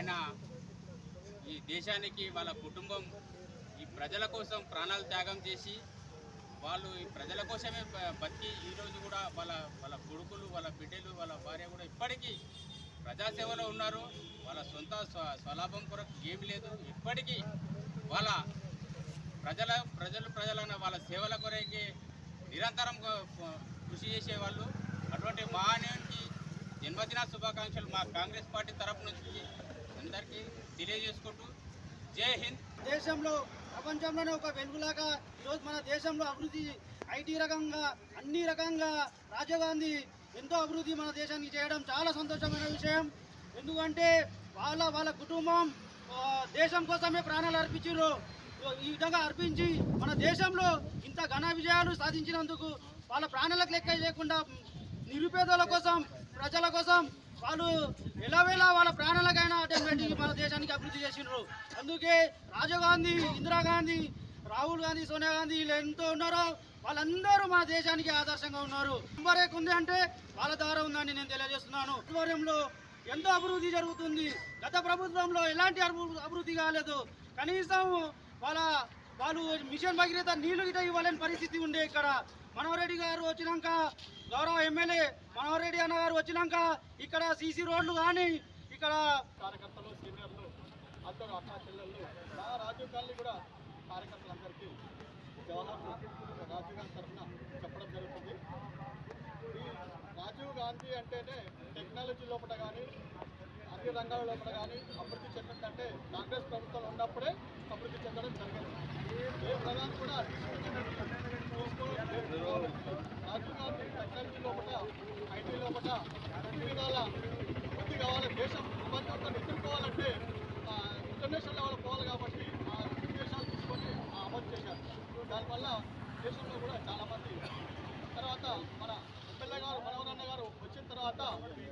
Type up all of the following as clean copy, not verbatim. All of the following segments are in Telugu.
ఆయన ఈ దేశానికి వాళ్ళ కుటుంబం ఈ ప్రజల కోసం ప్రాణాలు త్యాగం చేసి వాళ్ళు ఈ ప్రజల కోసమే బతికి ఈరోజు కూడా వాళ్ళ వాళ్ళ కొడుకులు వాళ్ళ బిడ్డలు వాళ్ళ భార్య కూడా ఇప్పటికీ ప్రజాసేవలో ఉన్నారు. వాళ్ళ సొంత స్వలాభం కొరకు ఏమి లేదు. ఇప్పటికీ వాళ్ళ ప్రజలన్న వాళ్ళ సేవల కొరకే నిరంతరం కృషి చేసేవాళ్ళు. అటువంటి మహానీయునికి జన్మదిన శుభాకాంక్షలు మా కాంగ్రెస్ పార్టీ తరపు నుంచి అందరికీ తెలియజేసుకుంటూ జై హింద్. దేశంలో ప్రపంచంలోనే ఒక వెలుగులాగా ఈరోజు మన దేశంలో అభివృద్ధి ఐటీ రకంగా అన్ని రకంగా రాజీవ్ గాంధీ ఎంతో అభివృద్ధి మన దేశానికి చేయడం చాలా సంతోషమైన విషయం. ఎందుకంటే వాళ్ళ కుటుంబం దేశం కోసమే ప్రాణాలు అర్పించారు. ఈ విధంగా అర్పించి మన దేశంలో ఇంత ఘన విజయాలు సాధించినందుకు వాళ్ళ ప్రాణాలకు లెక్క లేకుండా నిరుపేదల కోసం ప్రజల కోసం వాళ్ళు ఎలావేలా వాళ్ళ ప్రాణాలకైనా అటెండ్ మన దేశానికి అభివృద్ధి చేసినారు. అందుకే రాజీవ్ గాంధీ, ఇందిరాగాంధీ, రాహుల్ గాంధీ, సోనియా గాంధీ వీళ్ళు ఎంతో ఉన్నారో వాళ్ళందరూ మన దేశానికి ఆదర్శంగా ఉన్నారు. నెంబర్ ఉంది అంటే వాళ్ళ ద్వారా ఉందని నేను తెలియజేస్తున్నాను. ఆధ్వర్యంలో ఎంతో అభివృద్ధి జరుగుతుంది. గత ప్రభుత్వంలో ఎలాంటి అభివృద్ధి కాలేదు. కనీసం వాళ్ళు మిషన్ భగీరథ నీళ్లు గిట ఇవ్వలేని పరిస్థితి ఉండే. ఇక్కడ మనోహర్ రెడ్డి గారు వచ్చినాక, గౌరవ ఎమ్మెల్యే మనోహర్ రెడ్డి అన్న గారు వచ్చినాక ఇక్కడ సీసీ రోడ్లు కానీ ఇక్కడ కార్యకర్తలు సీనియర్లు అందరూ అక్క చెల్లెళ్ళు మా రాజీవ్ గాంధీ కూడా కార్యకర్తలందరికీ జవహర్ రాజీవ్ గాంధీ తరఫున చెప్పడం జరుగుతుంది. ఈ రాజీవ్ గాంధీ అంటేనే టెక్నాలజీ లోపల కానీ అన్ని రంగాల లోపల కానీ అభివృద్ధి చెందిందంటే కాంగ్రెస్ ప్రభుత్వంలో ఉన్నప్పుడే అభివృద్ధి చెందడం జరిగింది. ఏ ప్రధాని కూడా రాజీవ్ గాంధీ టెక్నాలజీ లోపల ఐటీ లోపల అన్ని విధాల వృద్ధి కావాలి. దేశం ప్రపంచంతో ఎదుర్కోవాలంటే ఇంటర్నేషనల్ లెవెల్ పోవాలి కాబట్టి ఆ దేశాలు తీసుకొని అమలు చేశారు. దానివల్ల దేశంలో కూడా చాలామంది తర్వాత మన ఎమ్మెల్యే గారు మనోహరన్న గారు వచ్చిన తర్వాత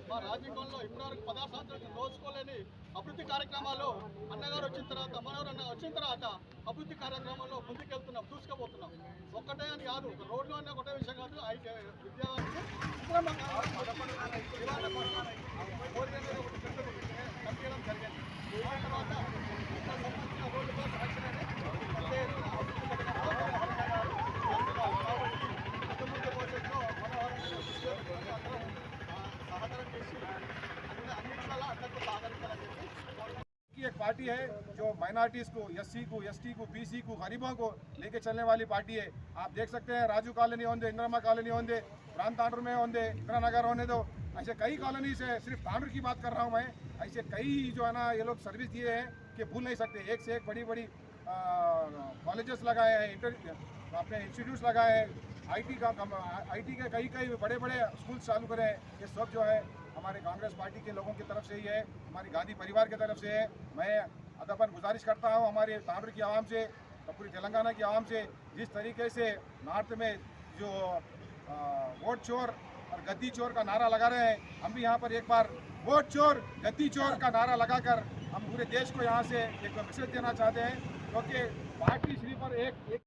మా రాజకీయంలో ఇప్పటివరకు 16 సంవత్సరాలు నోచుకోలేని అభివృద్ధి కార్యక్రమాలు అన్నగారు వచ్చిన తర్వాత మనోహరన్న వచ్చిన తర్వాత అభివృద్ధి కార్యక్రమాల్లో ముందుకెళ్తున్నాం, దూసుకుపోతున్నాం. ఒక్కటే అని కాదు, రోడ్లు అన్న ఒకటే విషయం కాదు. విద్యార్థులు కనిపించడం జరిగింది. ఆ తర్వాత సంబంధించిన రోడ్లు एक पार्टी है जो माइनॉरिटीज़ को, एससी को, एसटी को, बीसी को, गरीबों को लेके चलने वाली पार्टी है। आप देख सकते हैं राजू कॉलोनी होंगे, इंदिरा कॉलोनी होंगे, प्रांत तांडूर में होंगे, इंदिरा नगर होने दो, ऐसे कई कॉलोनी से सिर्फ तांडूर की बात कर रहा हूँ मैं। ऐसे कई जो है ना ये लोग सर्विस दिए हैं कि भूल नहीं सकते। एक से एक बड़ी बड़ी कॉलेजेस लगाए हैं, अपने इंस्टीट्यूट्स लगाए हैं, आईटी के कई बड़े बड़े स्कूल चालू करे हैं। ये सब जो है हमारे कांग्रेस पार्टी के लोगों की तरफ से ही है, हमारी गांधी परिवार की तरफ से है। मैं अदबन गुजारिश करता हूं हमारे तांडूर की आवाम से, पूरी तेलंगाना की आवाम से, जिस तरीके से नॉर्थ में जो वोट चोर और गद्दी चोर का नारा लगा रहे हैं, हम भी यहाँ पर एक बार वोट चोर गद्दी चोर का नारा लगाकर हम पूरे देश को यहाँ से एक मैसेज देना चाहते हैं, क्योंकि पार्टी सिर्फ और एक